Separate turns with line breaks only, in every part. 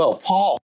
Well, Paul,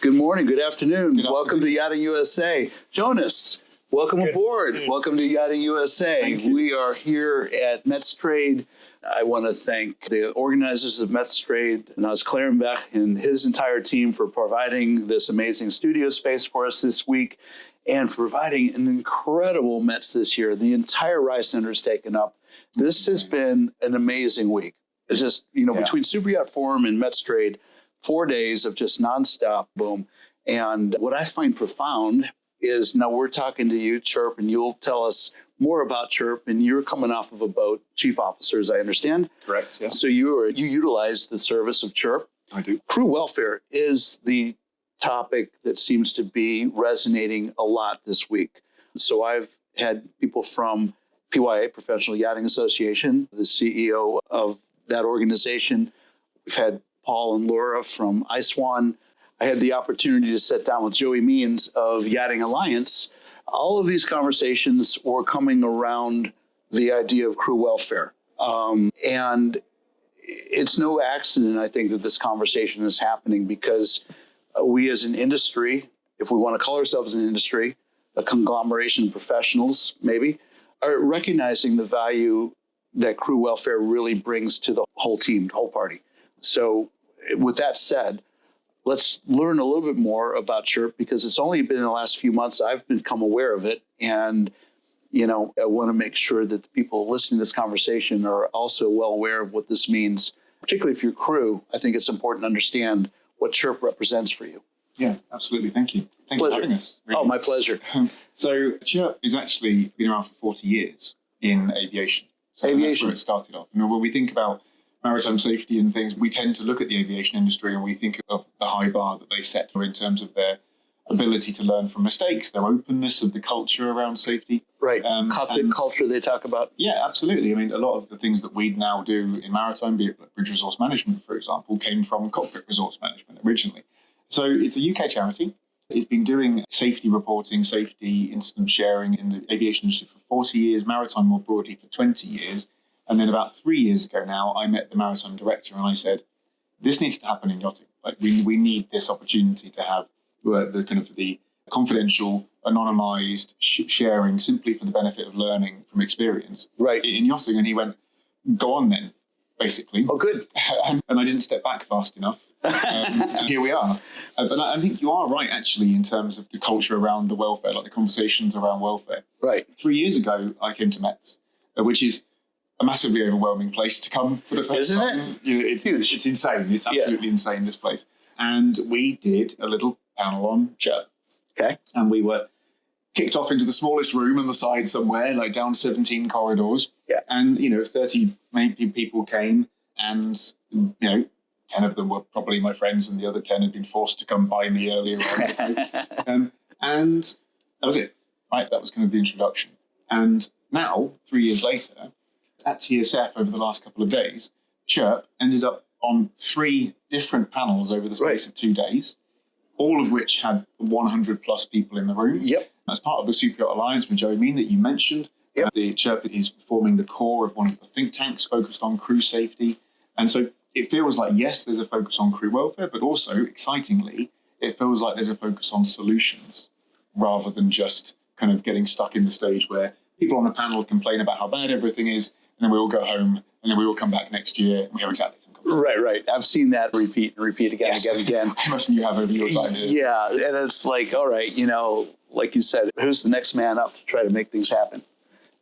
good morning, good afternoon.
Welcome
to Yachting USA. Jonas, welcome aboard. Welcome to Yachting USA.
Thank you.
We are here at METSTRADE. I want to thank the organizers of METSTRADE, Naz Klarenbeck and his entire team for providing this amazing studio space for us this week and for providing an incredible METS this year. The entire Rise Center is taken up. This has been an amazing week. It's just, between Super Yacht Forum and METSTRADE, 4 days of just nonstop boom. And what I find profound is now we're talking to you, CHIRP, and you'll tell us more about CHIRP. And you're coming off of a boat, Chief Officer, as I understand.
Correct, yeah.
So you utilize the service of CHIRP.
I do.
Crew welfare is the topic that seems to be resonating a lot this week. So I've had people from PYA, Professional Yachting Association, the CEO of that organization. We've had Paul and Laura from ISWAN. I had the opportunity to sit down with Joey Means of Yachting Alliance. All of these conversations were coming around the idea of crew welfare. And it's no accident, I think, that this conversation is happening because we as an industry, if we want to call ourselves an industry, a conglomeration of professionals maybe, are recognizing the value that crew welfare really brings to the whole team, the whole party. So with that said, let's learn a little bit more about CHIRP because it's only been in the last few months I've become aware of it. And, I want to make sure that the people listening to this conversation are also well aware of what this means, particularly if you're crew. I think it's important to understand what CHIRP represents for you.
Yeah, absolutely. Thank you. Thank you for having us. Really.
Oh, my pleasure.
So CHIRP has actually been around for 40 years in aviation. So that's where it started off. When we think about maritime safety and things, we tend to look at the aviation industry and we think of the high bar that they set in terms of their ability to learn from mistakes, their openness of the culture around safety.
Right. Cockpit culture they talk about.
Yeah, absolutely. I mean, a lot of the things that we now do in maritime, be it like bridge resource management, for example, came from cockpit resource management originally. So it's a UK charity. It's been doing safety reporting, safety incident sharing in the aviation industry for 40 years, maritime more broadly for 20 years. And then about 3 years ago now, I met the maritime director and I said, this needs to happen in yachting. Like we need this opportunity to have the confidential, anonymized sharing simply for the benefit of learning from experience in yachting. And he went, go on then, basically.
Oh, good.
And I didn't step back fast enough. And here we are. But I think you are right, actually, in terms of the culture around the welfare, like the conversations around welfare.
Right.
3 years ago, I came to METS, which is a massively overwhelming place to come for the first time.
Isn't it?
It's huge. It's insane. It's absolutely insane, this place. And we did a little panel on CHIRP.
Okay.
And we were kicked off into the smallest room on the side somewhere, like down 17 corridors. Yeah. And, 30 maybe people came and, 10 of them were probably my friends and the other 10 had been forced to come by me earlier on. And that was it, right? That was kind of the introduction. And now, 3 years later, at TSF over the last couple of days, CHIRP ended up on 3 different panels over the space of 2 days, all of which had 100 plus people in the room.
Yep.
As part of the Super Yacht Alliance with Joey Mean that you mentioned, the CHIRP is forming the core of one of the think tanks focused on crew safety. And so it feels like, yes, there's a focus on crew welfare, but also, excitingly, it feels like there's a focus on solutions rather than just kind of getting stuck in the stage where people on a panel complain about how bad everything is, and then we all go home, and then we all come back next year, and we have exactly the same conversation.
Right. I've seen that repeat again.
I imagine you have over your time here.
Yeah, and it's like, all right, like you said, who's the next man up to try to make things happen?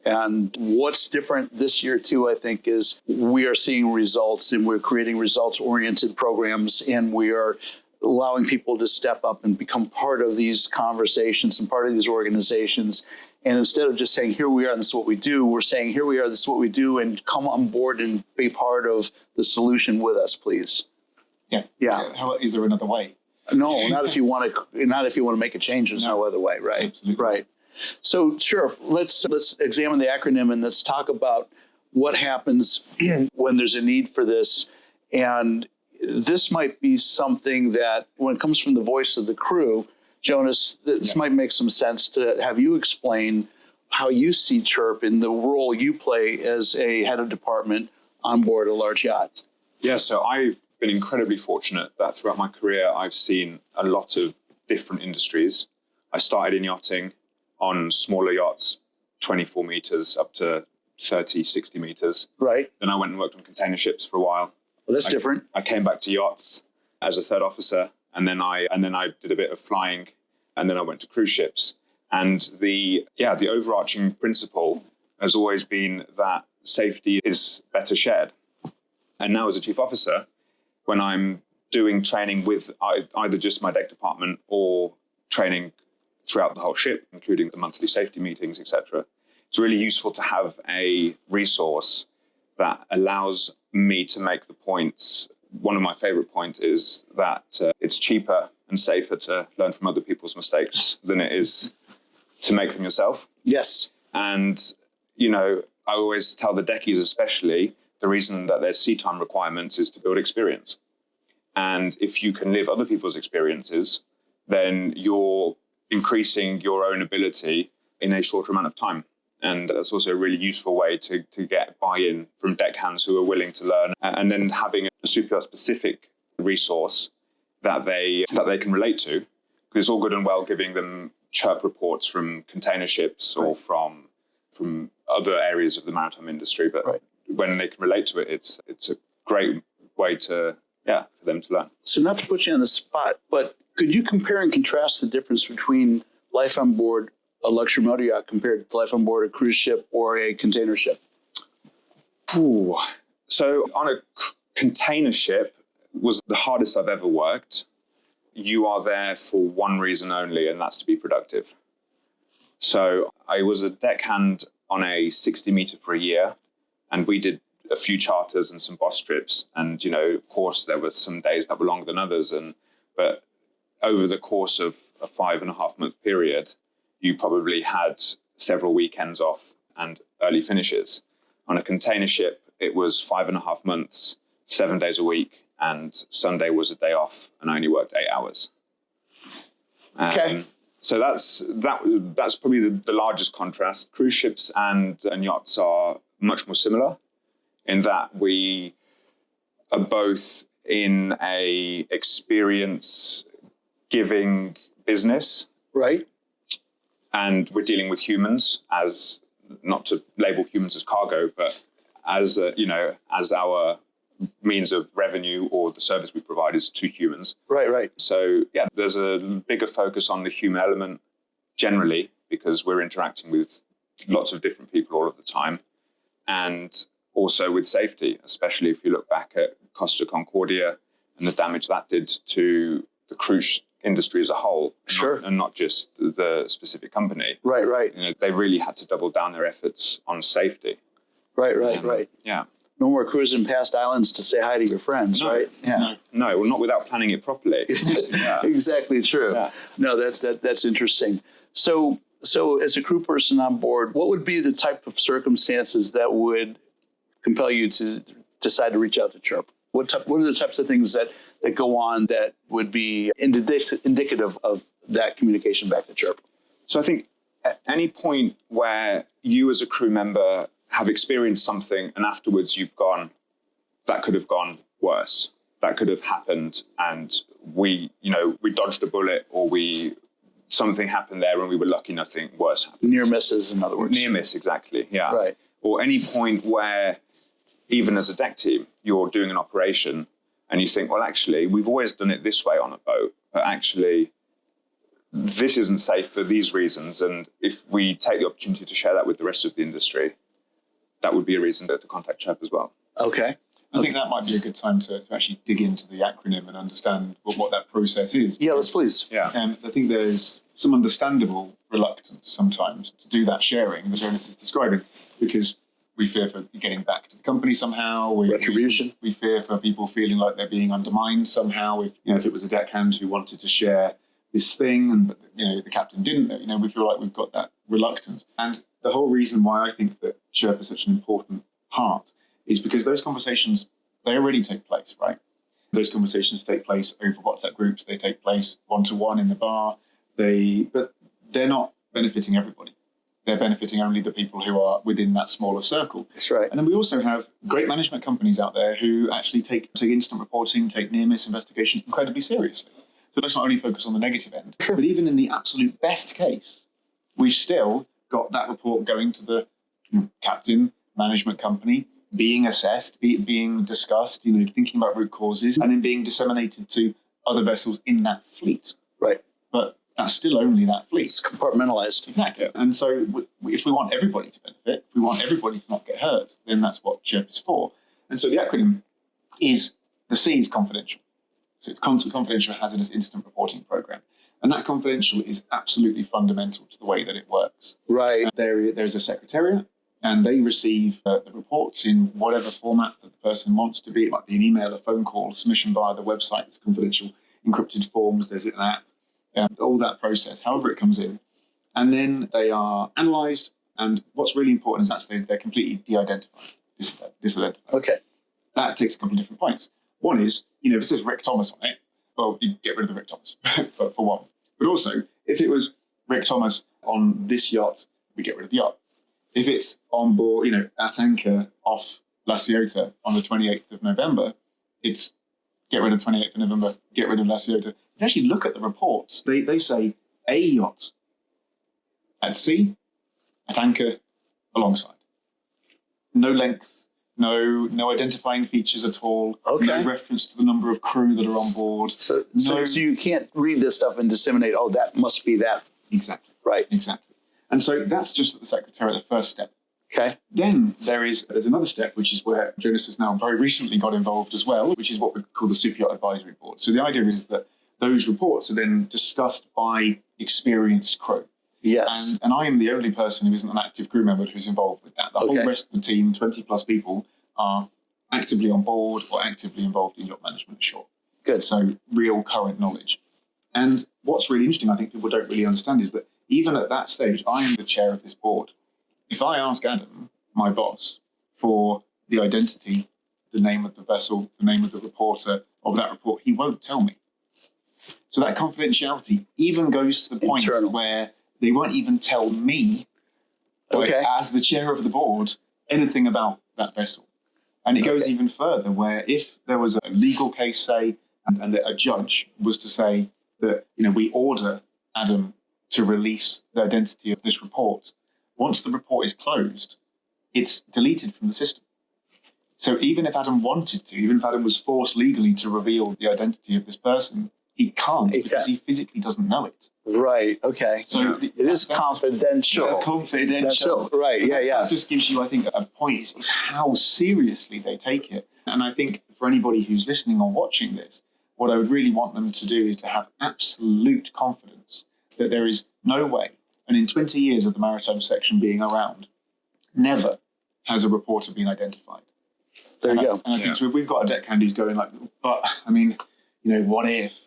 And what's different this year, too, I think, is we are seeing results, and we're creating results-oriented programs, and we are allowing people to step up and become part of these conversations and part of these organizations. And instead of just saying, here we are, and this is what we do, we're saying, here we are, this is what we do, and come on board and be part of the solution with us, please.
Yeah. Is there another way?
No, not if you want to make a change. There's no other way, right?
Absolutely.
Right. So, sure, let's examine the acronym and let's talk about what happens when there's a need for this. And this might be something that, when it comes from the voice of the crew, Jonas, this might make some sense to have you explain how you see CHIRP in the role you play as a head of department on board a large yacht.
Yeah, so I've been incredibly fortunate that throughout my career, I've seen a lot of different industries. I started in yachting on smaller yachts, 24 meters up to 30, 60 meters.
Right.
Then I went and worked on container ships for a while.
Well, that's different.
I came back to yachts as a third officer, and then I did a bit of flying, and then I went to cruise ships. And the overarching principle has always been that safety is better shared. And now as a chief officer, when I'm doing training with either just my deck department or training throughout the whole ship, including the monthly safety meetings, etc., it's really useful to have a resource that allows me to make the points. One of my favorite points is that it's cheaper and safer to learn from other people's mistakes than it is to make them yourself.
Yes.
And, I always tell the deckies especially, the reason that there's sea time requirements is to build experience. And if you can live other people's experiences, then you're increasing your own ability in a shorter amount of time. And that's also a really useful way to get buy-in from deckhands who are willing to learn, and then having a super specific resource that they can relate to. Because it's all good and well giving them CHIRP reports from container ships or from other areas of the maritime industry, but when they can relate to it, it's a great way for them to learn.
So not to put you on the spot, but could you compare and contrast the difference between life on board a luxury motor yacht compared to life on board a cruise ship or a container ship?
Ooh. So on a container ship was the hardest I've ever worked. You are there for one reason only, and that's to be productive. So I was a deckhand on a 60 meter for a year, and we did a few charters and some boss trips. And, of course, there were some days that were longer than others. But over the course of a 5.5 month period, you probably had several weekends off and early finishes. On a container ship, it was 5.5 months, 7 days a week, and Sunday was a day off, and I only worked 8 hours.
Okay.
So that's probably the largest contrast. Cruise ships and yachts are much more similar in that we are both in a experience giving business.
Right.
And we're dealing with humans, as not to label humans as cargo, but as our means of revenue or the service we provide is to humans.
Right.
So there's a bigger focus on the human element generally because we're interacting with lots of different people all of the time, and also with safety, especially if you look back at Costa Concordia and the damage that did to the cruise industry as a whole,
Sure,
and not just the specific company.
Right.
They really had to double down their efforts on safety.
Right.
Yeah.
No more cruising past islands to say hi to your friends, right?
Yeah. No, well, not without planning it properly. Yeah.
Exactly true.
Yeah.
No, that's interesting. So as a crew person on board, what would be the type of circumstances that would compel you to decide to reach out to CHIRP? What are the types of things that go on that would be indicative of that communication back to CHIRP?
So I think at any point where you as a crew member have experienced something and afterwards you've gone, that could have gone worse. That could have happened and we dodged a bullet, or something happened there and we were lucky nothing worse happened.
Near misses, in other words.
Near miss, exactly, yeah.
Right.
Or any point where, even as a deck team, you're doing an operation and you think, well, actually, we've always done it this way on a boat, but actually, this isn't safe for these reasons. And if we take the opportunity to share that with the rest of the industry, that would be a reason to contact CHIRP as well.
Okay.
I think that might be a good time to actually dig into the acronym and understand what that process is.
Yeah, let's please.
Yeah.
I think there's some understandable reluctance sometimes to do that sharing that Jonas is describing, because we fear for getting back to the company somehow.
Retribution.
We fear for people feeling like they're being undermined somehow. If it was a deckhand who wanted to share this thing and the captain didn't, we feel like we've got that reluctance. And the whole reason why I think that CHIRP is such an important part is because those conversations, they already take place, right? Those conversations take place over WhatsApp groups. They take place one-to-one in the bar. But they're not benefiting everybody. they're benefiting only the people who are within that smaller circle.
That's right.
And then we also have great management companies out there who actually take incident reporting, take near-miss investigation incredibly seriously. So let's not only focus on the negative end, but even in the absolute best case, we've still got that report going to the captain, management company, being assessed, being discussed, thinking about root causes, and then being disseminated to other vessels in that fleet.
Right.
But that's still only that fleet.
It's compartmentalized.
Exactly. And so if we want everybody to benefit, if we want everybody to not get hurt, then that's what CHIRP is for. And so the acronym is, the C is confidential. So it's Confidential Hazardous Incident Reporting Programme. And that confidential is absolutely fundamental to the way that it works.
Right.
And there's a secretariat, and they receive the reports in whatever format that the person wants to be. It might be an email, a phone call, submission via the website. It's confidential, encrypted forms. There's an app. All that process, however it comes in. And then they are analysed. And what's really important is actually they're completely de-identified, disidentified.
Okay.
That takes a couple of different points. One is, if it says Rick Thomas on it, well, you get rid of the Rick Thomas for one. But also, if it was Rick Thomas on this yacht, we get rid of the yacht. If it's on board, at anchor off La Ciotat on the 28th of November, it's get rid of 28th of November, get rid of La Ciotat. If you actually look at the reports, they say a yacht at sea, at anchor, alongside. No length, no identifying features at all.
Okay.
No reference to the number of crew that are on board.
So you can't read this stuff and disseminate, oh, that must be that.
Exactly.
Right.
Exactly. And so that's just at the secretariat, the first step.
Okay.
Then there's another step, which is where Jonas has now very recently got involved as well, which is what we call the Superyacht Advisory Board. So the idea is that those reports are then discussed by experienced crew.
Yes.
And I am the only person who isn't an active crew member who's involved with that. The whole rest of the team, 20 plus people, are actively on board or actively involved in yacht management ashore.
Good.
So real current knowledge. And what's really interesting, I think people don't really understand, is that even at that stage, I am the chair of this board. If I ask Adam, my boss, for the identity, the name of the vessel, the name of the reporter of that report, he won't tell me. So that confidentiality even goes to the point where they won't even tell me, as the chair of the board, anything about that vessel. And it goes even further, where if there was a legal case, say, and a judge was to say that, we order Adam to release the identity of this report, once the report is closed, it's deleted from the system. So even if Adam wanted to, even if Adam was forced legally to reveal the identity of this person, he can't because he physically doesn't know it.
Right. Okay.
So
it is confidential.
Confidential.
Right. Yeah.
That just gives you, I think, a point is how seriously they take it. And I think for anybody who's listening or watching this, what I would really want them to do is to have absolute confidence that there is no way, and in 20 years of the maritime section being around, never has a reporter been identified.
There you go.
And I think so we've got a deckhand who's going like, but I mean, what if?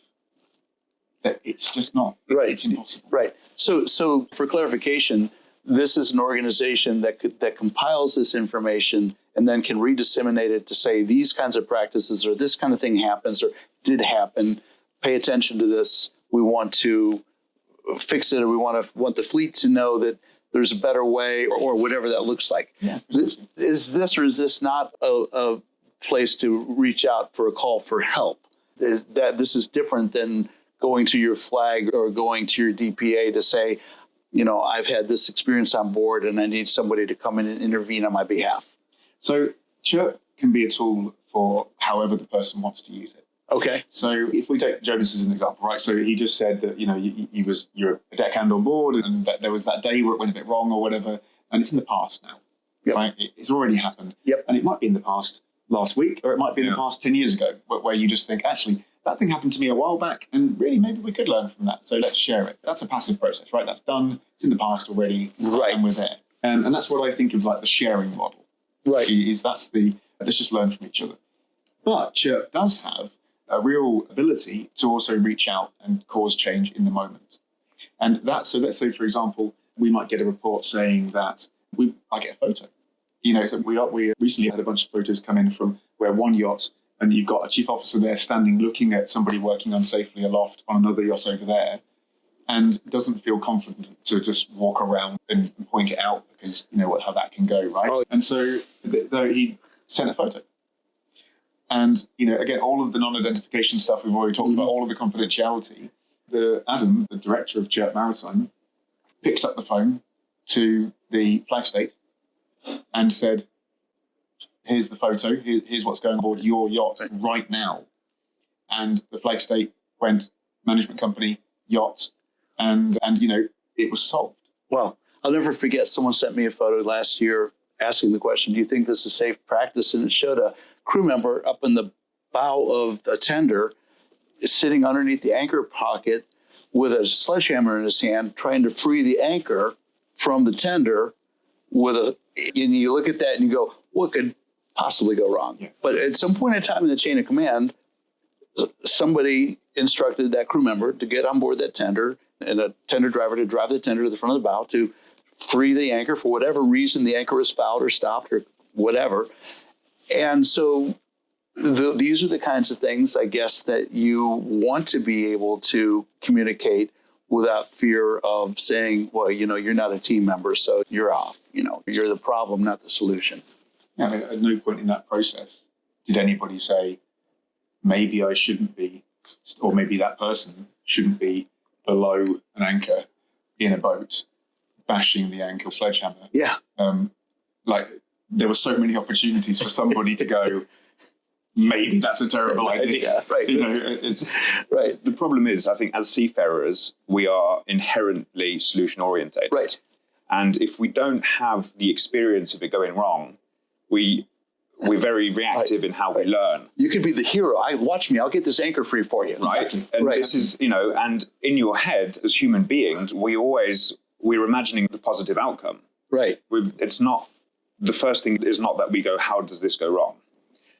That it's just not.
Right.
It's impossible.
Right. So for clarification, this is an organization that compiles this information and then can redisseminate it to say these kinds of practices or this kind of thing happens or did happen. Pay attention to this. We want to fix it, or we want the fleet to know that there's a better way, or whatever that looks like.
Yeah.
Is this or is this not a place to reach out for a call for help? That this is different than going to your flag or going to your DPA to say, I've had this experience on board and I need somebody to come in and intervene on my behalf.
So CHIRP can be a tool for however the person wants to use it.
Okay.
So if we take Jonas as an example, right? So he just said that, you're a deckhand on board and that there was that day where it went a bit wrong or whatever. And it's in the past now, right? It's already happened.
Yep.
And it might be in the past last week, or it might be in the past 10 years ago, where you just think, actually, that thing happened to me a while back, and really maybe we could learn from that. So let's share it. That's a passive process, right? That's done. It's in the past already,
right?
And we're there. And that's what I think of like the sharing model.
Right.
Let's just learn from each other. But CHIRP does have a real ability to also reach out and cause change in the moment. And so let's say, for example, we might get a report saying that I get a photo. So we recently had a bunch of photos come in from where one yacht, and you've got a chief officer there standing looking at somebody working unsafely aloft on another yacht over there. and doesn't feel confident to just walk around and point it out because how that can go, right?
Oh.
And so he sent a photo. And, again, all of the non-identification stuff we've already talked about, all of the confidentiality, Adam, the director of CHIRP Maritime, picked up the phone to the flag state and said, here's the photo, here's what's going on board your yacht right now. And the flag state went, management company, yacht, and it was solved.
Well, I'll never forget, someone sent me a photo last year asking the question, do you think this is safe practice? And it showed a crew member up in the bow of a tender sitting underneath the anchor pocket with a sledgehammer in his hand, trying to free the anchor from the tender and you look at that and you go, what could possibly go wrong? Yeah. But at some point in time in the chain of command, somebody instructed that crew member to get on board that tender and a tender driver to drive the tender to the front of the bow to free the anchor for whatever reason the anchor was fouled or stopped or whatever. And so these are the kinds of things, I guess, that you want to be able to communicate without fear of saying, well, you're not a team member, so you're off. You're the problem, not the solution.
Yeah, I mean, at no point in that process did anybody say, maybe I shouldn't be, or maybe that person shouldn't be below an anchor in a boat bashing the anchor sledgehammer.
Yeah.
There were so many opportunities for somebody to go, maybe that's a terrible idea.
Right.
Right. The problem is, I think as seafarers, we are inherently solution oriented.
Right.
And if we don't have the experience of it going wrong, we're very reactive in how we learn.
You could be the hero. Watch me. I'll get this anchor free for you.
Right.
Exactly.
And this is, and in your head as human beings, we're imagining the positive outcome.
Right.
It's not, the first thing is not that we go, how does this go wrong?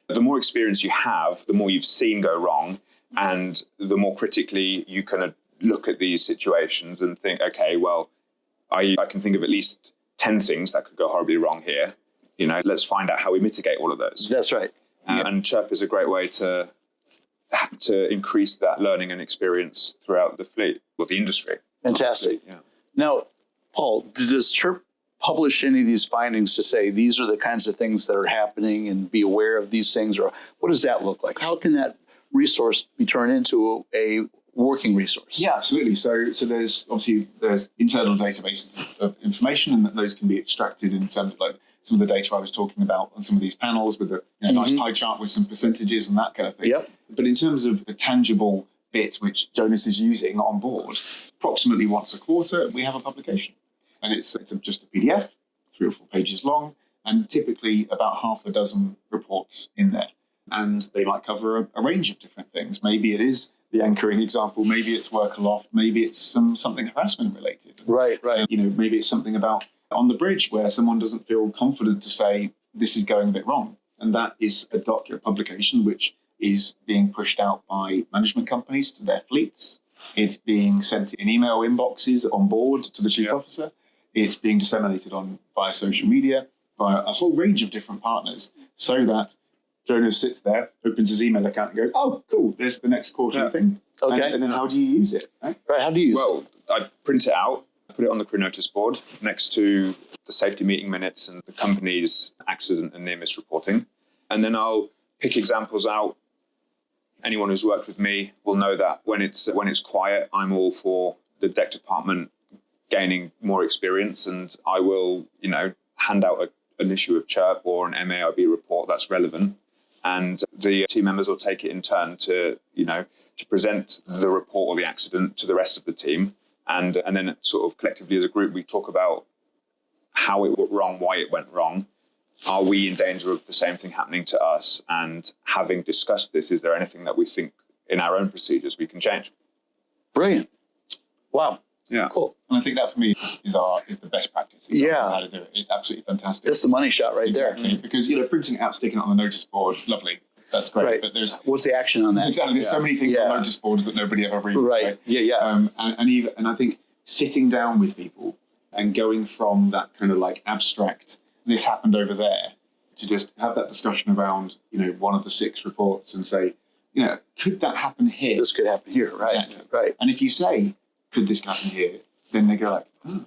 The more experience you have, the more you've seen go wrong, and the more critically you can look at these situations and think, okay, well, I can think of at least 10 things that could go horribly wrong here. Let's find out how we mitigate all of those.
That's right.
And CHIRP is a great way to increase that learning and experience throughout the fleet or the industry.
Fantastic.
Yeah.
Now, Paul, does CHIRP publish any of these findings to say these are the kinds of things that are happening and be aware of these things? Or what does that look like? How can that resource be turned into a working resource?
Yeah, absolutely. So there's internal databases of information, and those can be extracted in terms of like some of the data I was talking about on some of these panels with a nice pie chart with some percentages and that kind of thing.
Yep.
But in terms of the tangible bit which Jonas is using on board, approximately once a quarter, we have a publication. And it's just a PDF, 3 or 4 pages long, and typically about half a dozen reports in there. And they might cover a range of different things. Maybe it is the anchoring example, maybe it's work-aloft, maybe it's something harassment related.
Right.
Maybe it's something about on the bridge where someone doesn't feel confident to say, this is going a bit wrong. And that is a publication which is being pushed out by management companies to their fleets. It's being sent in email inboxes on board to the Chief Officer. It's being disseminated via social media, via a whole range of different partners, so that Jonas sits there, opens his email account and goes, oh, cool, there's the next quarterly thing.
Okay.
And then how do you use it? Right?
How do you use it?
Well, I print it out, put it on the crew notice board next to the safety meeting minutes and the company's accident and near-miss reporting. And then I'll pick examples out. Anyone who's worked with me will know that when it's quiet, I'm all for the deck department gaining more experience, and I will, hand out an issue of CHIRP or an MAIB report that's relevant, and the team members will take it in turn to present the report or the accident to the rest of the team, and then sort of collectively as a group we talk about how it went wrong, why it went wrong. Are we in danger of the same thing happening to us? And having discussed this, is there anything that we think in our own procedures we can change?
Brilliant. Wow.
Yeah.
Cool.
And I think that for me is the best practice. How to do it. It's absolutely fantastic.
That's the money shot right there.
Exactly. Because printing it out, sticking it on the notice board, lovely. That's great.
Right.
But
what's the action on that?
Exactly. There's so many things on notice boards that nobody ever reads.
Right. Yeah.
And I think sitting down with people and going from that kind of like abstract, this happened over there, to just have that discussion around, one of the 6 reports and say, could that happen here?
This could happen here, right?
Exactly.
Right.
And if you say, could this happen here? Then they go like, oh,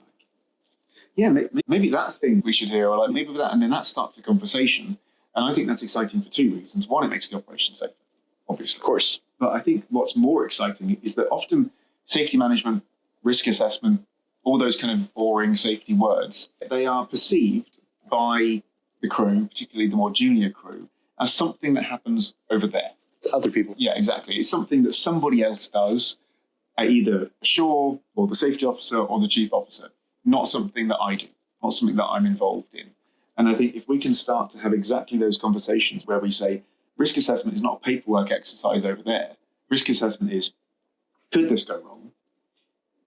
yeah, maybe that's the thing we should hear, or like maybe that, and then that starts a conversation. And I think that's exciting for two reasons. One, it makes the operation safer, obviously.
Of course.
But I think what's more exciting is that often safety management, risk assessment, all those kind of boring safety words, they are perceived by the crew, particularly the more junior crew, as something that happens over there.
Other people.
Yeah, exactly. It's something that somebody else does, either ashore or the safety officer or the chief officer, not something that I do, not something that I'm involved in. And I think if we can start to have exactly those conversations where we say, risk assessment is not a paperwork exercise over there. Risk assessment is, could this go wrong?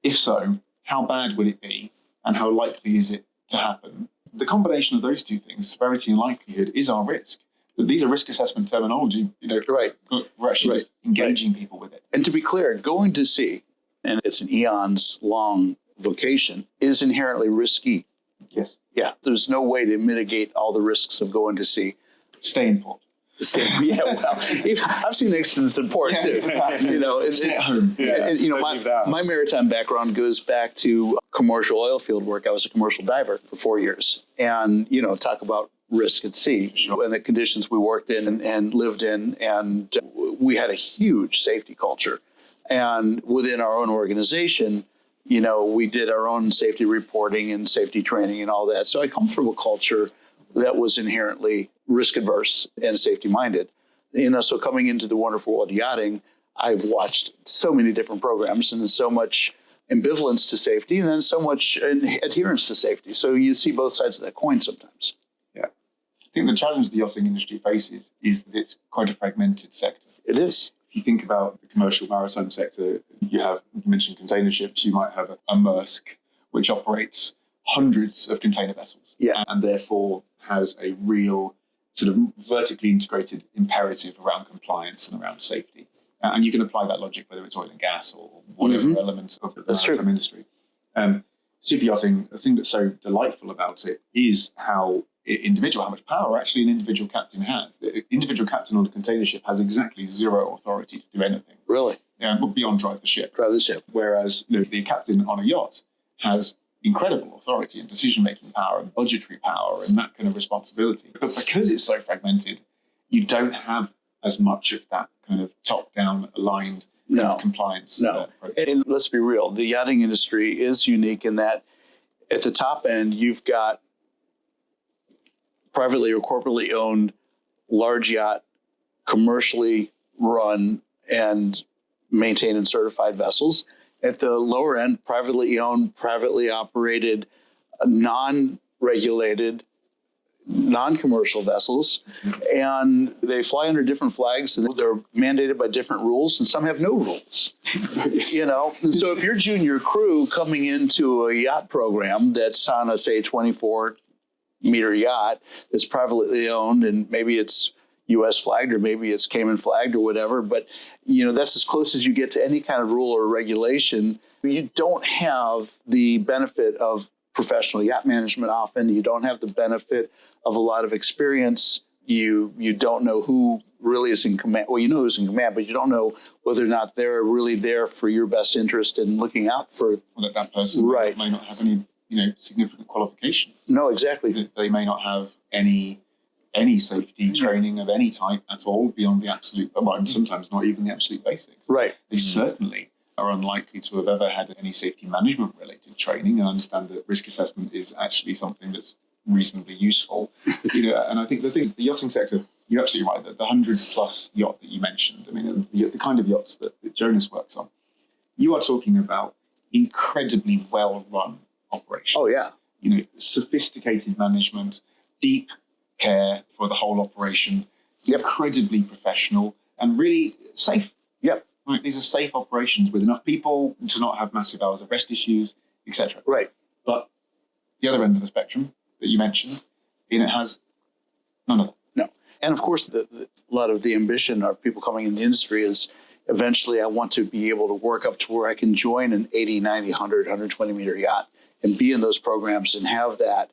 If so, how bad would it be? And how likely is it to happen? The combination of those two things, severity and likelihood, is our risk. But these are risk assessment terminology,
Right.
We're actually just engaging people with it.
And to be clear, going to sea, and it's an eons long vocation, is inherently risky.
Yes.
Yeah, there's no way to mitigate all the risks of going to sea.
Stay in port.
Yeah, well, I've seen accidents in port too.
Stay at home.
My maritime background goes back to commercial oil field work. I was a commercial diver for 4 years, and talk about risk at sea and the conditions we worked in and lived in, and we had a huge safety culture. And within our own organization, we did our own safety reporting and safety training and all that. So I come from a culture that was inherently risk adverse and safety minded. So coming into the wonderful world of yachting, I've watched so many different programs and so much ambivalence to safety and then so much adherence to safety. So you see both sides of that coin sometimes.
Yeah. I think the challenge the yachting industry faces is that it's quite a fragmented sector.
It is.
If you think about the commercial maritime sector, you mentioned container ships, you might have a Maersk, which operates hundreds of container vessels.
Yeah.
And therefore has a real sort of vertically integrated imperative around compliance and around safety. And you can apply that logic, whether it's oil and gas or whatever element of the maritime industry. Super yachting, the thing that's so delightful about it is how much power actually an individual captain has. The individual captain on a container ship has exactly zero authority to do anything.
Really?
Yeah, but beyond drive the ship.
Drive the ship.
Whereas the captain on a yacht has incredible authority and decision-making power and budgetary power and that kind of responsibility. But because it's so fragmented, you don't have as much of that kind of top-down aligned compliance.
And let's be real, the yachting industry is unique in that at the top end, you've got privately or corporately owned large yacht, commercially run and maintained and certified vessels. At the lower end, privately owned, privately operated, non-regulated, non-commercial vessels, and they fly under different flags, and they're mandated by different rules, and some have no rules. And so if you're junior crew coming into a yacht program that's on a, say, 24-meter yacht that's privately owned, and maybe it's U.S. flagged or maybe it's Cayman flagged or whatever, but that's as close as you get to any kind of rule or regulation. You don't have the benefit of professional yacht management often. You don't have the benefit of a lot of experience. You don't know who really is in command. Well, you know who's in command, but you don't know whether or not they're really there for your best interest in looking out for
that person.
Right.
May not have any significant qualifications.
No, exactly.
They may not have any safety training of any type at all beyond the absolute, and sometimes not even the absolute basics.
Right.
They certainly are unlikely to have ever had any safety management related training and understand that risk assessment is actually something that's reasonably useful. And I think the yachting sector, you're absolutely right, that the 100+ yacht that you mentioned, the kind of yachts that Jonas works on, you are talking about incredibly well-run operations.
Oh, yeah.
Sophisticated management, deep care for the whole operation, incredibly professional and really safe.
Yep.
Right, these are safe operations with enough people to not have massive hours of rest issues, etc.
Right.
But the other end of the spectrum that you mentioned, it has none of that.
No. And of course, a lot of the ambition of people coming in the industry is eventually I want to be able to work up to where I can join an 80, 90, 100, 120 meter yacht and be in those programs and have that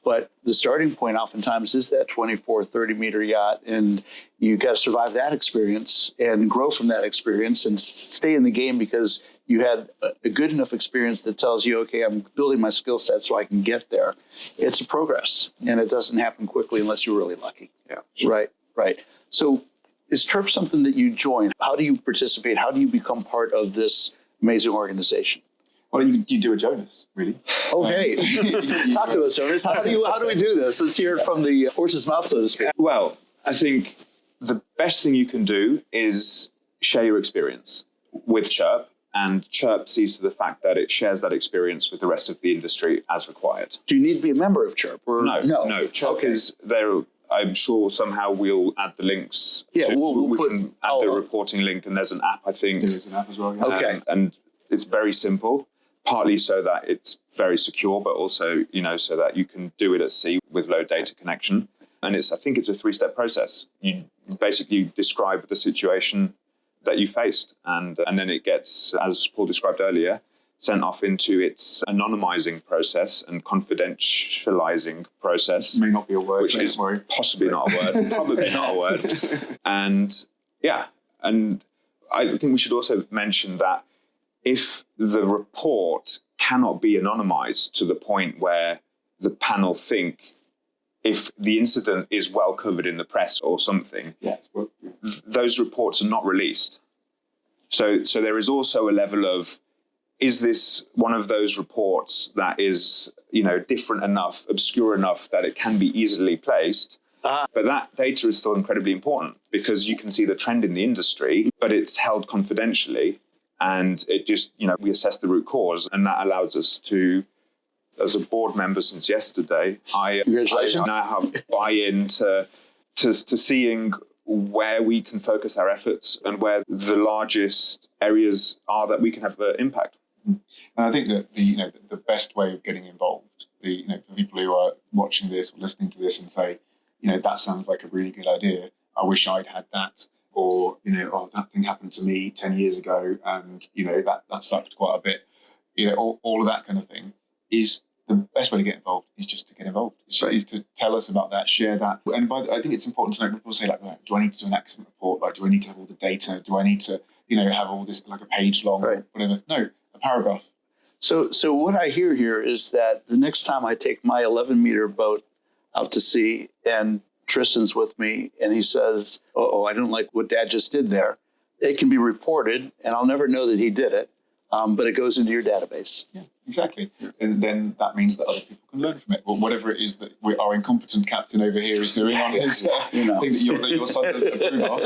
But the starting point oftentimes is that 24, 30-meter yacht, and you got to survive that experience and grow from that experience and stay in the game because you had a good enough experience that tells you, okay, I'm building my skill set so I can get there. It's a progress, and it doesn't happen quickly unless you're really lucky.
Yeah.
Right. So is CHIRP something that you join? How do you participate? How do you become part of this amazing organization?
Well, you do a Jonas, really.
Okay. Talk to us, Jonas. How do we do this? Let's hear it from the horse's mouth, so to speak.
Well, I think the best thing you can do is share your experience with CHIRP, and CHIRP sees to the fact that it shares that experience with the rest of the industry as required.
Do you need to be a member of CHIRP? Or
No. CHIRP is there. I'm sure somehow we'll add the links.
Yeah, we
can add the reporting link, and there's an app, I think.
There is an app as well. Yeah.
Okay.
And it's very simple, partly so that it's very secure, but also, so that you can do it at sea with low data connection. And I think it's a 3-step process. You basically describe the situation that you faced, and then it gets, as Paul described earlier, sent off into its anonymizing process and confidentializing process.
May not be a word,
which is possibly not a word, probably not a word. And I think we should also mention that if the report cannot be anonymized to the point where the panel think if the incident is well covered in the press or something, those reports are not released. So there is also a level of, is this one of those reports that is, different enough, obscure enough that it can be easily placed? But that data is still incredibly important because you can see the trend in the industry, but it's held confidentially. And it just, we assess the root cause, and that allows us to, as a board member since yesterday, I now have buy-in to seeing where we can focus our efforts and where the largest areas are that we can have an impact.
And I think that the best way of getting involved, for people who are watching this or listening to this and say, that sounds like a really good idea, I wish I'd had that. Or, that thing happened to me 10 years ago and, that sucked quite a bit. All of that kind of thing is the best way to get involved is just to get involved. Is to tell us about that, share that. And I think it's important to know, people say do I need to do an accident report? Do I need to have all the data? Do I need to, have all this like a page long or whatever? No, a paragraph.
So what I hear here is that the next time I take my 11-meter boat out to sea and Tristan's with me and he says, I don't like what Dad just did there, it can be reported and I'll never know that he did it, but it goes into your database.
Yeah, exactly. And then that means that other people can learn from it. Or whatever it is that our incompetent captain over here is doing on his thing that your son doesn't approve of.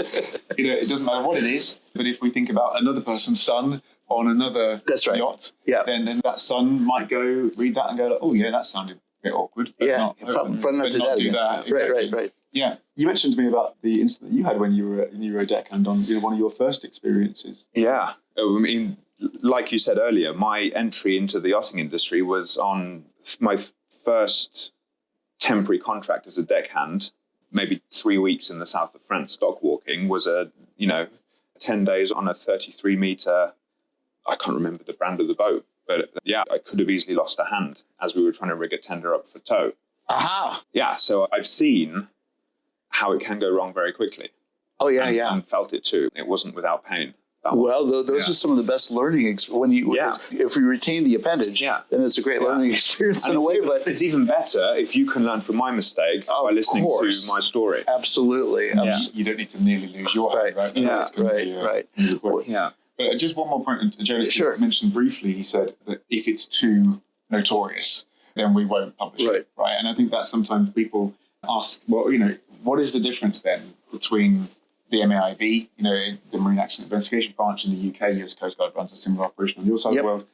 It doesn't matter what it is, but if we think about another person's son on another yacht, then that son might go read that and go, that sounded bit awkward. But not do that. Exactly.
Right.
Yeah. You mentioned to me about the incident you had when you were a deckhand on one of your first experiences.
Yeah. I mean, like you said earlier, my entry into the yachting industry was on my first temporary contract as a deckhand, maybe 3 weeks in the south of France, dock walking, was 10 days on a 33-meter, I can't remember the brand of the boat. But I could have easily lost a hand as we were trying to rig a tender up for tow.
Aha!
Yeah, so I've seen how it can go wrong very quickly.
Oh, yeah,
and felt it too. It wasn't without pain.
Well, those are some of the best learning if we retain the appendage, then it's a great learning experience in a way. But
it's even better if you can learn from my mistake by listening to my story.
Absolutely.
You don't need to nearly lose your hand, right?
Right.
Yeah. But just one more point, Jonas mentioned briefly, he said that if it's too notorious, then we won't publish it, right? And I think that sometimes people ask, what is the difference then between the MAIB, the Marine Accident Investigation Branch in the UK, the US Coast Guard runs a similar operation on your side of the world.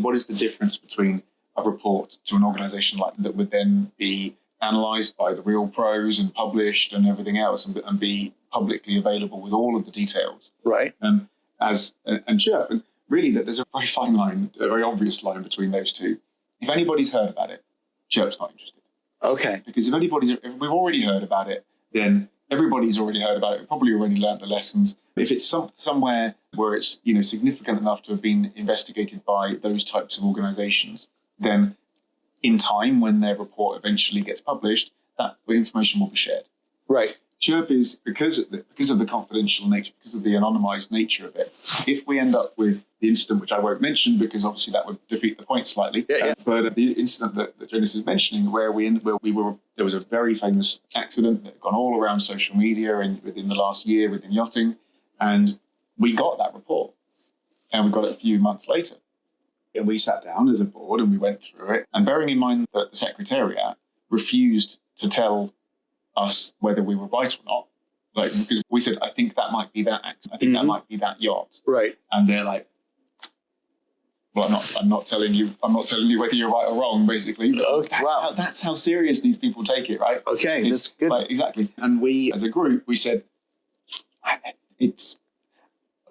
What is the difference between a report to an organisation like that would then be analysed by the real pros and published and everything else and be publicly available with all of the details?
Right.
And CHIRP, and really that there's a very fine line, a very obvious line between those two. If anybody's heard about it, CHIRP's not interested.
Okay.
Because if we've already heard about it, then everybody's already heard about it. We've probably already learned the lessons. If it's somewhere where it's significant enough to have been investigated by those types of organisations, then in time, when their report eventually gets published, that information will be shared.
Right.
CHIRP is, because of the confidential nature, because of the anonymized nature of it, if we end up with the incident, which I won't mention because obviously that would defeat the point slightly, but the incident that Jonas is mentioning, there was a very famous accident that had gone all around social media and within the last year within yachting, and we got that report, and we got it a few months later. And we sat down as a board and we went through it, and bearing in mind that the Secretariat refused to tell us whether we were right or not, like, because we said, I think that might be that accident. I think that might be that yacht.
Right.
And they're like, well, I'm not telling you whether you're right or wrong, basically. But that's how serious these people take it, right?
Okay, that's good.
Like, exactly. And we, as a group, we said,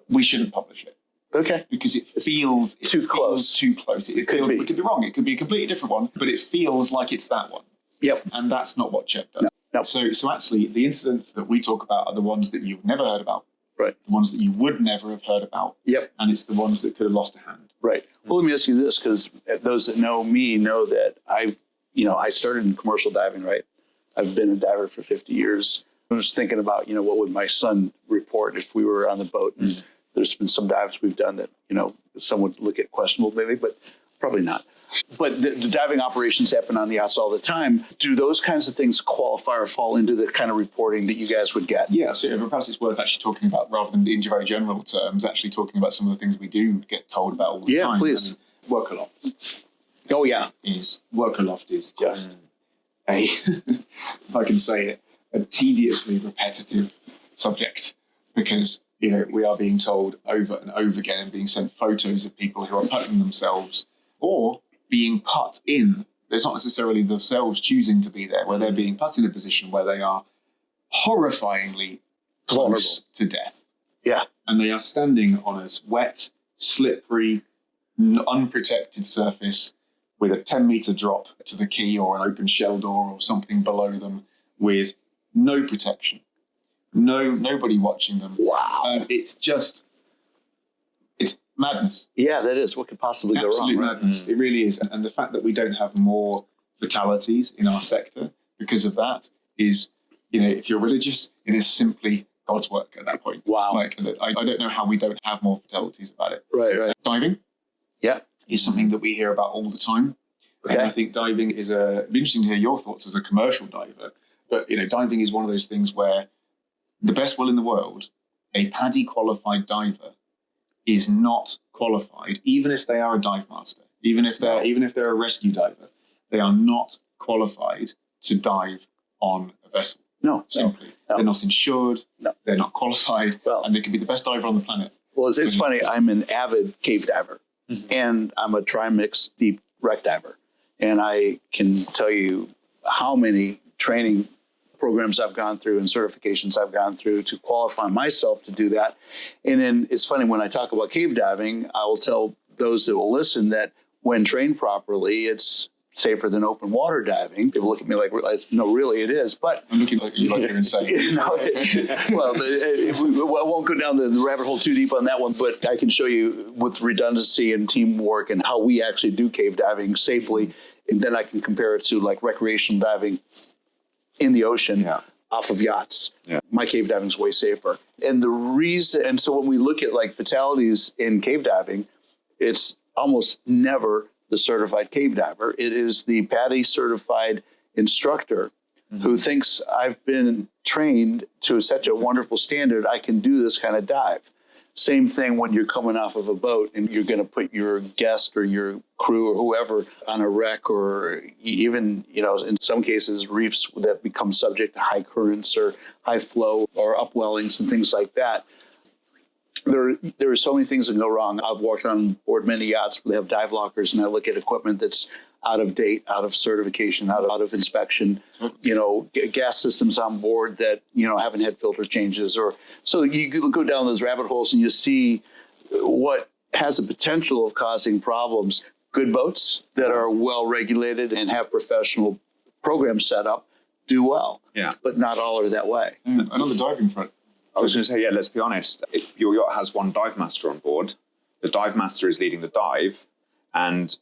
we shouldn't publish it.
Okay.
Because it feels
too close.
It could be wrong. It could be a completely different one, but it feels like it's that one.
Yep.
And that's not what CHIRP does.
No.
So actually, the incidents that we talk about are the ones that you've never heard about.
Right.
The ones that you would never have heard about.
Yep.
And it's the ones that could have lost a hand.
Right. Well, let me ask you this, because those that know me know that I started in commercial diving, right? I've been a diver for 50 years. I was thinking about, what would my son report if we were on the boat? And there's been some dives we've done that, some would look at questionable maybe, but probably not. But the diving operations happen on the yachts all the time. Do those kinds of things qualify or fall into the kind of reporting that you guys would get?
Yeah, so perhaps it's worth actually talking about, rather than in very general terms, actually talking about some of the things we do get told about all the time.
Yeah, please.
Work-aloft.
Oh, yeah.
Work-aloft is just if I can say it, a tediously repetitive subject, because we are being told over and over again and being sent photos of people who are putting themselves or being put in. There's not necessarily themselves choosing to be there, where they're being put in a position where they are horrifyingly close to death.
Yeah.
And they are standing on a wet, slippery, unprotected surface with a 10-meter drop to the quay or an open shell door or something below them, with no protection, nobody watching them.
Wow.
It's madness.
Yeah, that is. What could possibly go wrong?
Absolute madness. It really is. And the fact that we don't have more fatalities in our sector because of that is, if you're religious, it is simply God's work at that point.
Wow.
Like, I don't know how we don't have more fatalities about it.
Right.
Diving.
Yeah.
Is something that we hear about all the time.
Okay.
And I think diving is it'd be interesting to hear your thoughts as a commercial diver. But, diving is one of those things where the best will in the world, a PADI qualified diver is not qualified, even if they are a dive master, even if they're a rescue diver, they are not qualified to dive on a vessel.
No.
Simply.
No.
They're not insured, they're not qualified,
Well,
and they could be the best diver on the planet.
Well, it's funny. I'm an avid cave diver, and I'm a trimix deep wreck diver. And I can tell you how many training programs I've gone through and certifications I've gone through to qualify myself to do that. And then it's funny, when I talk about cave diving, I will tell those that will listen that when trained properly, it's safer than open water diving. People look at me like, no, really it is. But
I'm looking like you're insane.
Well, I won't go down the rabbit hole too deep on that one, but I can show you with redundancy and teamwork and how we actually do cave diving safely. And then I can compare it to like recreational diving in the ocean off of yachts. Yeah. My cave diving is way safer. And so when we look at like fatalities in cave diving, it's almost never the certified cave diver. It is the PADI certified instructor who thinks I've been trained to such a wonderful standard, I can do this kind of dive. Same thing when you're coming off of a boat and you're going to put your guest or your crew or whoever on a wreck, or even, in some cases, reefs that become subject to high currents or high flow or upwellings and things like that. There are so many things that go wrong. I've walked on board many yachts where they have dive lockers, and I look at equipment that's out of date, out of certification, out of inspection, gas systems on board that, haven't had filter changes. So you go down those rabbit holes and you see what has the potential of causing problems. Good boats that are well regulated and have professional programs set up do well. Yeah. But not all are that way.
And on the diving front,
I was going to say, let's be honest. If your yacht has one dive master on board, the dive master is leading the dive, and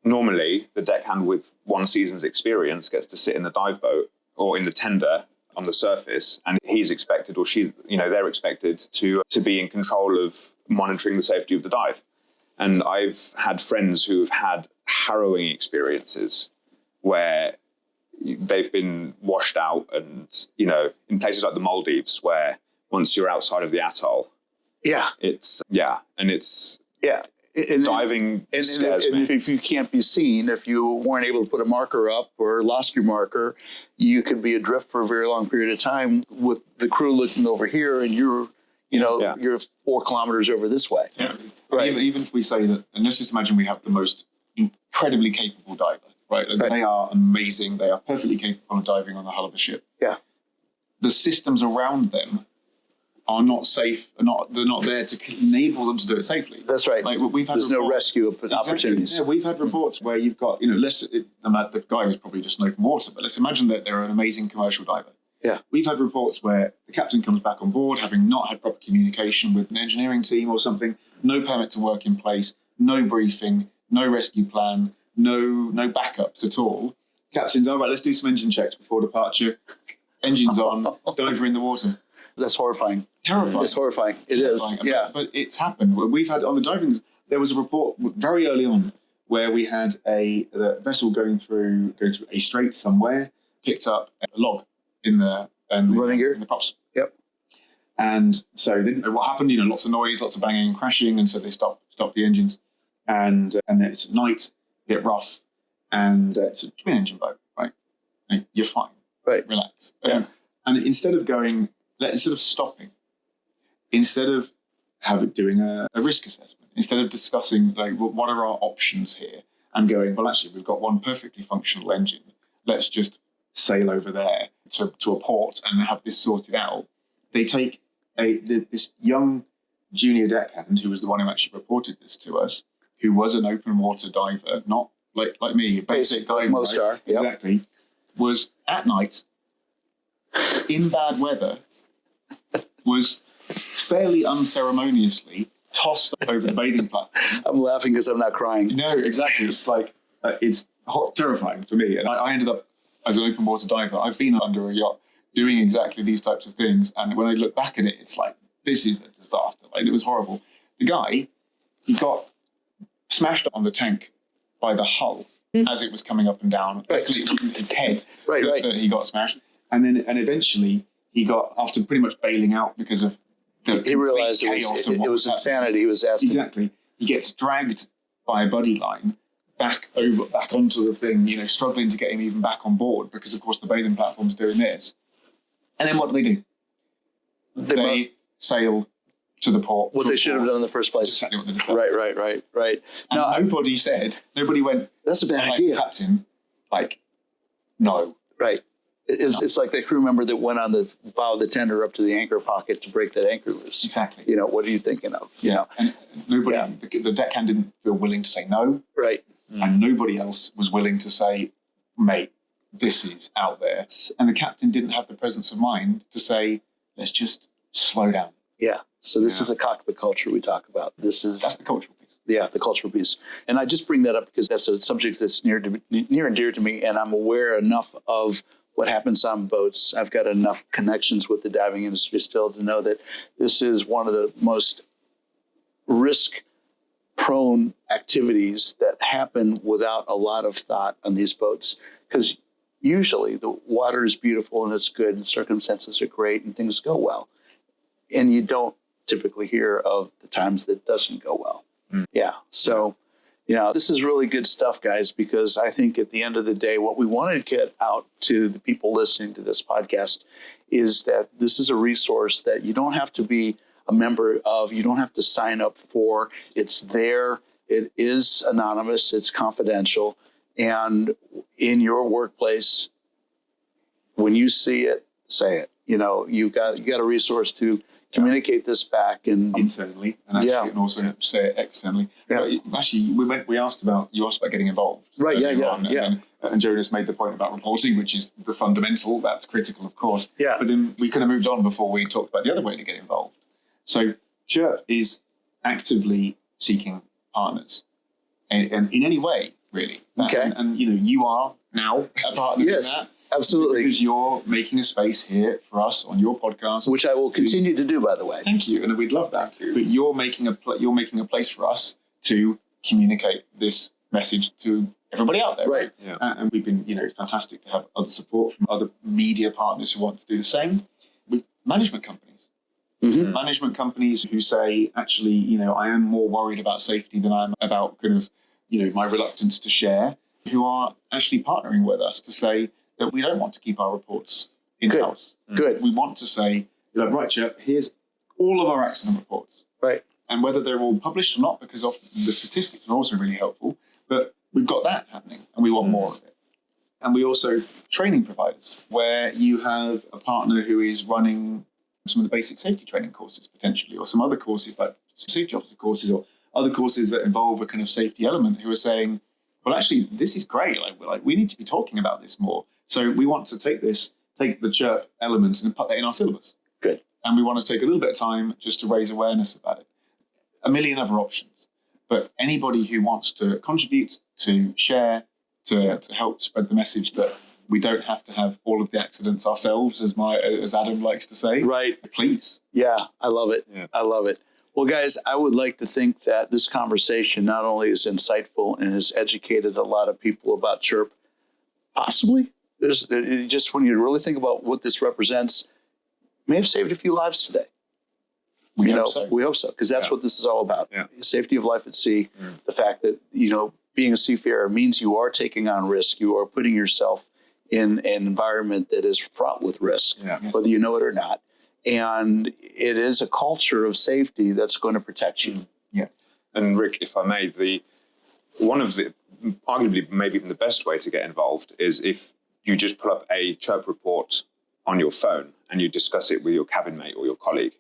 normally the deckhand with one season's experience gets to sit in the dive boat or in the tender on the surface, and he's expected, or she, they're expected to be in control of monitoring the safety of the dive. And I've had friends who've had harrowing experiences where they've been washed out, and in places like the Maldives, where once you're outside of the atoll, it's diving scares me.
If you can't be seen, if you weren't able to put a marker up or lost your marker, you could be adrift for a very long period of time with the crew looking over here, and you're 4 kilometers over this way.
Yeah.
Right.
Even if we say that, and let's just imagine we have the most incredibly capable diver, right? They are amazing. They are perfectly capable of diving on the hull of a ship.
Yeah.
The systems around them are not safe. They're not there to enable them to do it safely.
That's right.
Like we've had
There's no rescue opportunities.
Yeah, we've had reports where you've got, the guy was probably just in open water, but let's imagine that they're an amazing commercial diver.
Yeah.
We've had reports where the captain comes back on board, having not had proper communication with an engineering team or something, no permit to work in place, no briefing, no rescue plan, no backups at all. Captain's, all right, let's do some engine checks before departure. Engines on, diver in the water.
That's horrifying.
Terrifying.
It's horrifying. It is. Yeah.
But it's happened. We've had on the diving. There was a report very early on where we had a vessel going through a strait somewhere, picked up a log in the
running gear,
in the props.
Yep.
And so they didn't know what happened. Lots of noise, lots of banging and crashing, and so they stopped the engines. And then it's at night, a bit rough, and it's a twin engine boat, right? And you're fine.
Right.
Relax.
Yeah.
And instead of stopping, instead of doing a risk assessment, instead of discussing what are our options here, and going, well, actually, we've got one perfectly functional engine. Let's just sail over there to a port and have this sorted out. They take this young junior deckhand, who was the one who actually reported this to us, who was an open water diver, not like me, a basic diver.
Most are. Yep.
Exactly. Was at night, in bad weather, was fairly unceremoniously tossed over the bathing platform.
I'm laughing because I'm not crying.
No, exactly. It's like, it's terrifying for me. And I ended up, as an open water diver, I've been under a yacht doing exactly these types of things. And when I look back at it, it's like, this is a disaster. It was horrible. The guy, he got smashed on the tank by the hull as it was coming up and down.
Right.
Actually, it was his head
Right.
that he got smashed. And eventually he got, after pretty much bailing out because of
He realized it was insanity. He was asking.
Exactly. He gets dragged by a buddy line back onto the thing, struggling to get him even back on board because, of course, the bathing platform's doing this. And then what do? They sail to the port.
What they should have done in the first place.
Exactly what they did.
Right.
And nobody went,
that's a bad idea.
Captain, no.
Right. It's like the crew member that went on the bow of the tender up to the anchor pocket to break that anchor loose.
Exactly.
What are you thinking of?
And nobody, the deckhand didn't feel willing to say no.
Right.
And nobody else was willing to say, mate, this is out there. And the captain didn't have the presence of mind to say, let's just slow down.
Yeah. So this is a cockpit culture we talk about. That's
the cultural piece.
Yeah, the cultural piece. And I just bring that up because that's a subject that's near and dear to me, and I'm aware enough of what happens on boats. I've got enough connections with the diving industry still to know that this is one of the most risk-prone activities that happen without a lot of thought on these boats. Because usually the water is beautiful and it's good and circumstances are great and things go well. And you don't typically hear of the times that it doesn't go well. Yeah. So, this is really good stuff, guys, because I think at the end of the day, what we want to get out to the people listening to this podcast is that this is a resource that you don't have to be a member of, you don't have to sign up for. It's there. It is anonymous. It's confidential. And in your workplace, when you see it, say it. You got a resource to communicate this back and
internally, and actually, and also say it externally.
Yeah.
Actually, you asked about getting involved.
Right.
And Jonas made the point about reporting, which is the fundamental. That's critical, of course.
Yeah.
But then we could have moved on before we talked about the other way to get involved. So CHIRP is actively seeking partners, and in any way, really.
Okay.
And you are now a partner
Yes,
in that.
absolutely.
Because you're making a space here for us on your podcast,
Which I will continue to do, by the way.
Thank you, and we'd love that. But you're making a place for us to communicate this message to everybody out there,
Right.
Yeah. And we've been, it's fantastic to have other support from other media partners who want to do the same with management companies.
Mm-hmm.
Management companies who say, actually, I am more worried about safety than I'm about kind of, my reluctance to share, who are actually partnering with us to say that we don't want to keep our reports in-house.
Good.
We want to say, right, Chip, here's all of our accident reports.
Right.
And whether they're all published or not, because often the statistics are also really helpful, but we've got that happening and we want more of it. And we also training providers, where you have a partner who is running some of the basic safety training courses potentially, or some other courses like safety officer courses or other courses that involve a kind of safety element, who are saying, well, actually, this is great. We need to be talking about this more. So we want to take the CHIRP element and put that in our syllabus.
Good.
And we want to take a little bit of time just to raise awareness about it. A million other options. But anybody who wants to contribute, to share, to help spread the message that we don't have to have all of the accidents ourselves, as Adam likes to say.
Right.
Please.
Yeah, I love it.
Yeah.
I love it. Well, guys, I would like to think that this conversation not only is insightful and has educated a lot of people about CHIRP, possibly, just when you really think about what this represents, may have saved a few lives today.
We hope so.
We hope so, because that's what this is all about.
Yeah.
Safety of life at sea, the fact that, being a seafarer means you are taking on risk. You are putting yourself in an environment that is fraught with risk, whether you know it or not. And it is a culture of safety that's going to protect you.
Yeah.
And Rick, if I may, arguably maybe even the best way to get involved is if you just pull up a CHIRP report on your phone and you discuss it with your cabin mate or your colleague.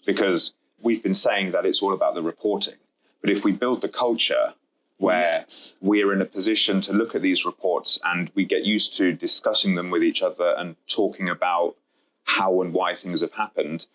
Because we've been saying that it's all about the reporting. But if we build the culture where we're in a position to look at these reports and we get used to discussing them with each other and talking about how and why things have happened,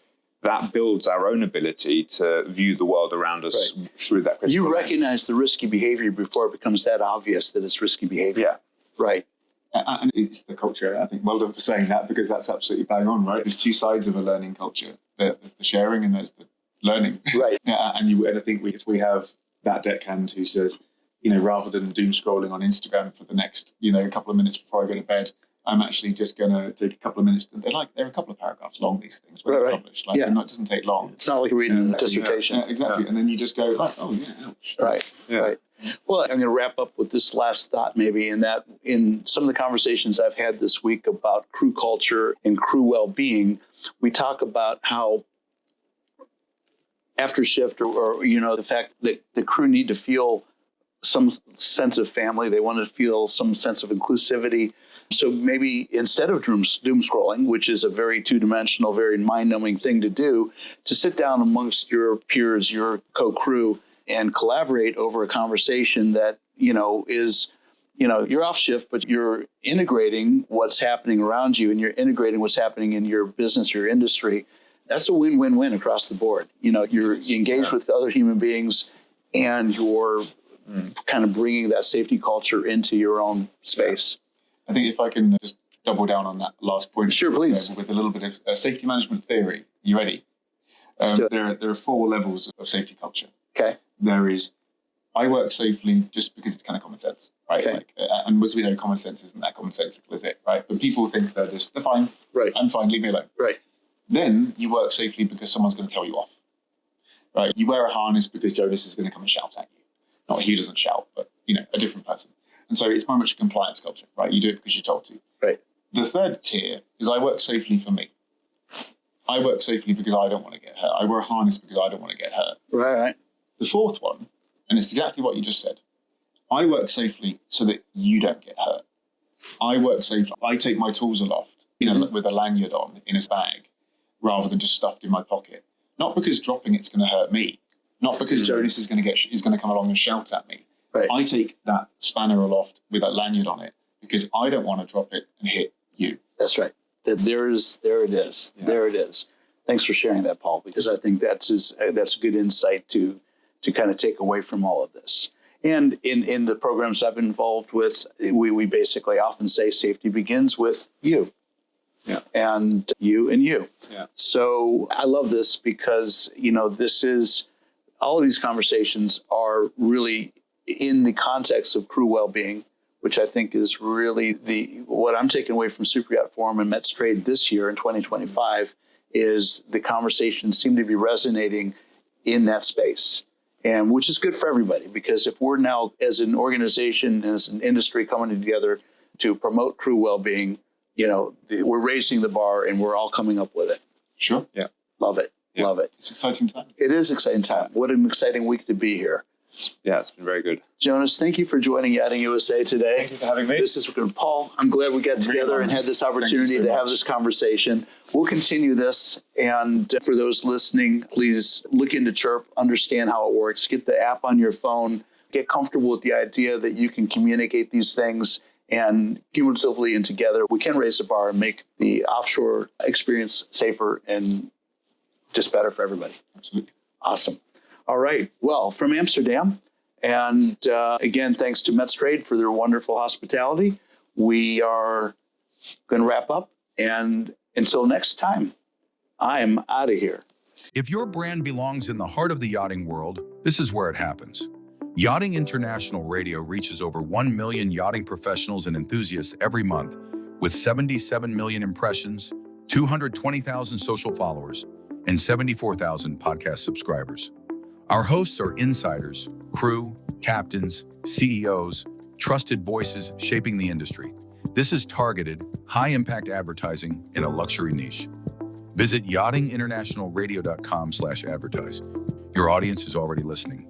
that builds our own ability to view the world around us through that critical
You
lens.
recognize the risky behavior before it becomes that obvious that it's risky behavior.
Yeah.
Right.
And it's the culture. I think well done for saying that, because that's absolutely bang on, right? There's two sides of a learning culture. There's the sharing and there's the learning.
Right.
And I think if we have that deckhand who says, rather than doom scrolling on Instagram for the next, couple of minutes before I go to bed, I'm actually just going to take a couple of minutes. They're a couple of paragraphs long, these things, when they're published. It doesn't take long.
It's not like reading a dissertation.
Exactly. And then you just go, oh, yeah, ouch.
Right.
Yeah.
Right. Well, I'm going to wrap up with this last thought, maybe, in some of the conversations I've had this week about crew culture and crew well-being, we talk about how after shift or the fact that the crew need to feel some sense of family. They want to feel some sense of inclusivity. So maybe instead of doom scrolling, which is a very two-dimensional, very mind-numbing thing to do, to sit down amongst your peers, your co-crew, and collaborate over a conversation that, is, you're off shift, but you're integrating what's happening around you and you're integrating what's happening in your business, your industry. That's a win-win-win across the board. You're engaged with other human beings and you're kind of bringing that safety culture into your own space.
I think if I can just double down on that last point.
Sure, please.
With a little bit of safety management theory. You ready? There are 4 levels of safety culture.
Okay.
There is, I work safely just because it's kind of common sense, right?
Okay.
And as we know, common sense isn't that commonsensical, is it? Right? But people think they're fine.
Right.
I'm fine, leave me alone.
Right.
Then you work safely because someone's going to tell you off. Right? You wear a harness because Jonas is going to come and shout at you. Not he doesn't shout, but a different person. And so it's very much a compliance culture, right? You do it because you're told to.
Right.
The third tier is I work safely for me. I work safely because I don't want to get hurt. I wear a harness because I don't want to get hurt.
Right.
The fourth one, and it's exactly what you just said, I work safely so that you don't get hurt. I work safely. I take my tools aloft, with a lanyard on in his bag, rather than just stuffed in my pocket. Not because dropping it's going to hurt me. Not because Jonas is going to come along and shout at me.
Right.
I take that spanner aloft with that lanyard on it because I don't want to drop it and hit you.
That's right. There it is.
Yeah.
There it is. Thanks for sharing that, Paul, because I think that's a good insight to kind of take away from all of this. And in the programs I've been involved with, we basically often say safety begins with you.
Yeah.
And you and you.
Yeah.
So I love this because, this is, all of these conversations are really in the context of crew well-being, which I think is really what I'm taking away from Super Yacht Forum and METSTRADE this year in 2025 is the conversations seem to be resonating in that space. And which is good for everybody, because if we're now, as an organization and as an industry, coming together to promote crew well-being, we're raising the bar and we're all coming up with it.
Sure.
Yeah.
Love it.
Yeah.
Love it.
It's exciting time.
It is exciting time. What an exciting week to be here.
Yeah, it's been very good.
Jonas, thank you for joining Yachting USA today.
Thank you for having me.
This is Paul. I'm glad we got together and had this opportunity to have this conversation. We'll continue this. And for those listening, please look into CHIRP, understand how it works, get the app on your phone, get comfortable with the idea that you can communicate these things, and cumulatively and together, we can raise the bar and make the offshore experience safer and just better for everybody.
Absolutely.
Awesome. All right. Well, from Amsterdam, and again, thanks to METSTRADE for their wonderful hospitality, we are going to wrap up. And until next time, I'm out of here.
If your brand belongs in the heart of the yachting world, this is where it happens. Yachting International Radio reaches over 1 million yachting professionals and enthusiasts every month, with 77 million impressions, 220,000 social followers, and 74,000 podcast subscribers. Our hosts are insiders, crew, captains, CEOs, trusted voices shaping the industry. This is targeted, high-impact advertising in a luxury niche. Visit yachtinginternationalradio.com/advertise. Your audience is already listening.